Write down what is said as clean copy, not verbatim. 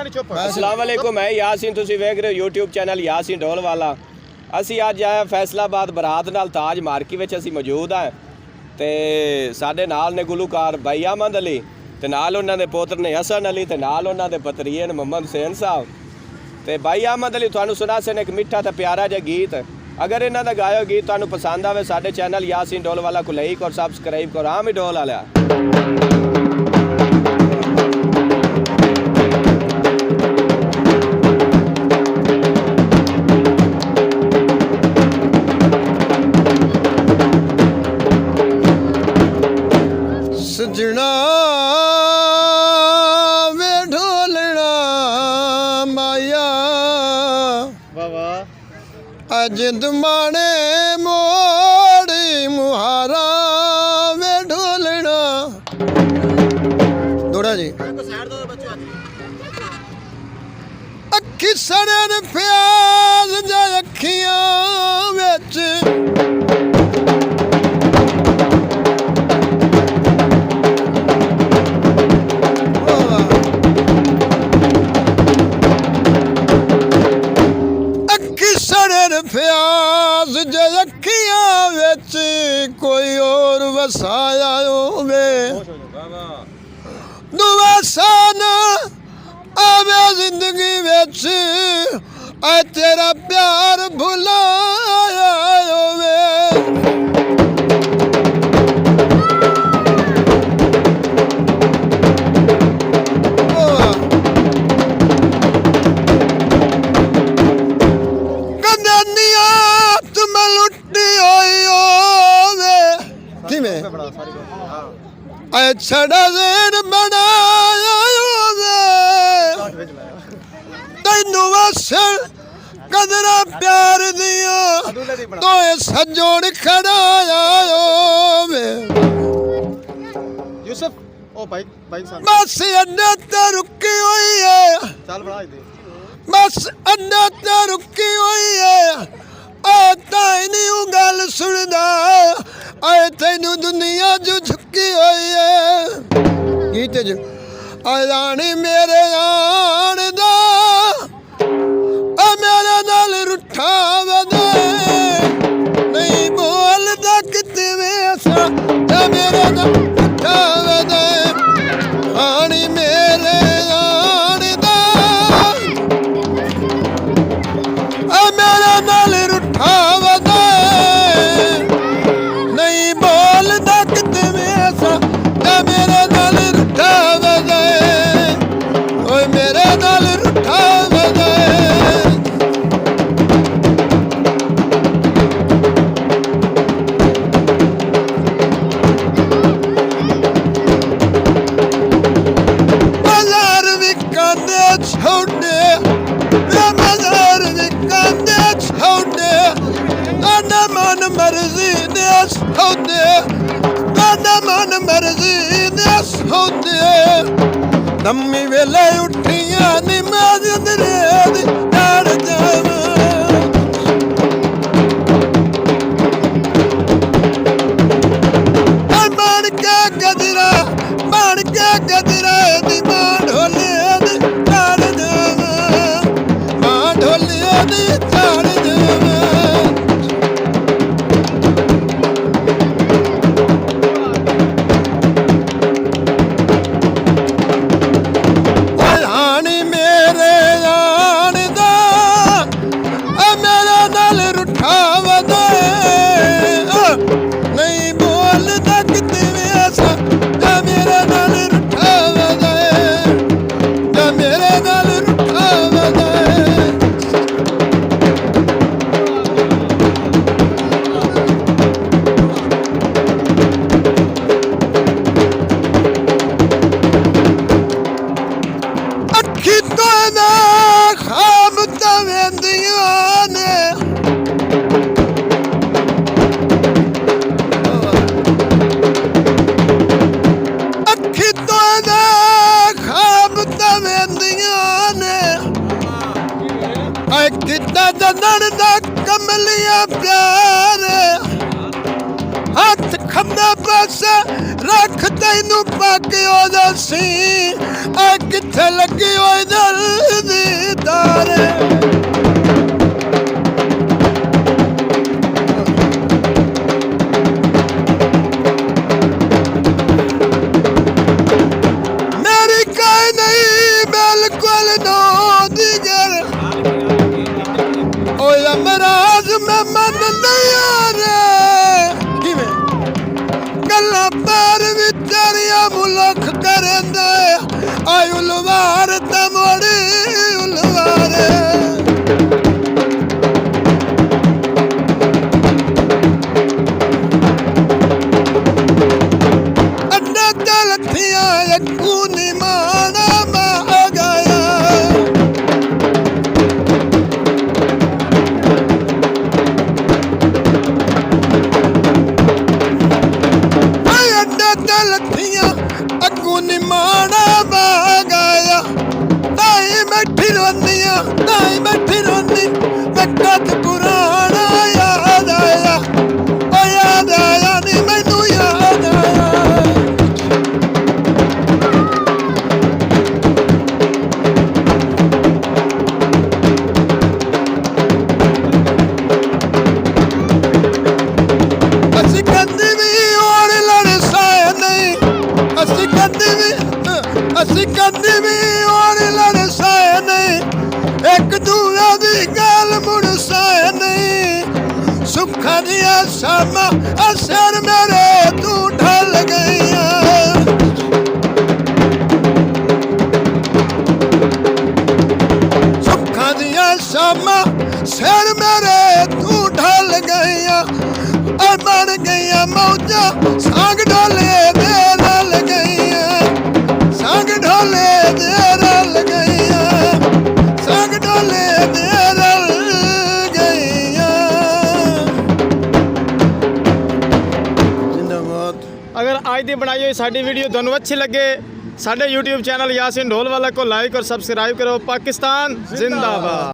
अस्सलाम वालेकुम, मैं यासीन, तुसीं वेख रहे हो यूट्यूब चैनल यासीन ढोल वाला। ਅਸੀਂ ਅੱਜ ਆਏ ਫੈਸਲਾਬਾਦ ਬਰਾਤ ਨਾਲ ਤਾਜ ਮਾਰਕੀ ਵਿੱਚ ਅਸੀਂ ਮੌਜੂਦ ਹਾਂ ਤੇ ਸਾਡੇ ਨਾਲ ਨੇ ਗੁਲੂਕਾਰ ਭਾਈ ਅਹਿਮਦ ਅਲੀ ਤੇ ਨਾਲ ਉਹਨਾਂ ਦੇ ਪੁੱਤਰ ਨੇ ਹਸਨ ਅਲੀ ਤੇ ਨਾਲ ਉਹਨਾਂ ਦੇ ਪਤਰੀਏ ਨੇ ਮੁਹੰਮਦ ਹੁਸੈਨ ਸਾਹਿਬ ਤੇ ਭਾਈ ਅਹਿਮਦ ਅਲੀ ਤੁਹਾਨੂੰ ਸੁਣਾਸੇ ਨੇ ਇੱਕ ਮਿੱਠਾ ਤੇ ਪਿਆਰਾ ਜਿਹਾ ਗੀਤ। ਅਗਰ ਇਹਨਾਂ ਦਾ ਗਾਇਆ ਗੀਤ ਤੁਹਾਨੂੰ ਪਸੰਦ ਆਵੇ ਸਾਡੇ ਚੈਨਲ यासीन ढोल वाला को लाइक और सब्सक्राइब करो। आम ही ढोल वाला सजना वे ढोलना माया अज दमाने मोड़ी मुहारा वे ढोलना दौड़ा जी अखी सड़न प्याज जा अखियां विच प्याज जखियां विच कोई और वसाया होवे दुआसान आवे जिंदगी विच ऐ तेरा प्यार भुलाया होवे। छड़ा देन बनाया तैनू वसन कदरा प्यार दिया तो सजोड़ खड़ाया यूसुफ ओ भाई साहब बस अन्ना ते रुकी हुई है चल बड़ा दे बस अन्ना ते रुकी हुई है ताई नहीं गल सुनदा आए तैनू दुनिया जो झुकी हुई है गीत ज आनी मेरे आन दा मेरे नाल रुठा वदे नहीं बोलदा किते वैसा मेरे नाल रुठा वदे आनी मेरे आन दा मेरे नाल रुठा वदे मेरे नाल रुठा वदे ओए मेरे नाल रुठा वदे मज़ार विकांदे छोड़े मज़ार विकांदे छोड़े आना मन मर्जी दे छोड़े मन मर्जी दे सोते नम्मी वेले उठियां नमाज दरेद डाड़ जावा मान के गजरा दी मां ढोले दी डाड़ जावा मां ढोले दी डाड़ जावा कमलिया प्यार हथ खम्बे पासे रख तैनू पाके ओ दसी किथे लगी ओ दल तेरिया मुलख करेंदे आय उलवार तमोड़ी उलवारे अन्ना तलथिया यकूनी माना मा आ गया लथिया अगू निमाना बागाया ताई बैठी रोनिया ताई बैठी रोनी वक्त पुराना याद आया ओ याद आया नी मैनू याद आया असी कंदी भी और लड़सा नहीं असी कंदी भी और लड़सा नहीं एक दूजा दी गल मुड़सा नहीं सुखा दिया सामा असर मेरे तू ढल गईया सुखा दिया सामा सर मेरे तू ढल गईया मर गईया मौजा सांग ढोले दे रल गईया सांग ढोले दे रल गईया सांग ढोले दे रल गईया जिंदाबाद। अगर आज दी बनाई हुई साडी वीडियो तुहानू अच्छी लगे साडे YouTube चैनल यासीन ढोलवाला को लाइक और सब्सक्राइब करो। पाकिस्तान जिंदाबाद।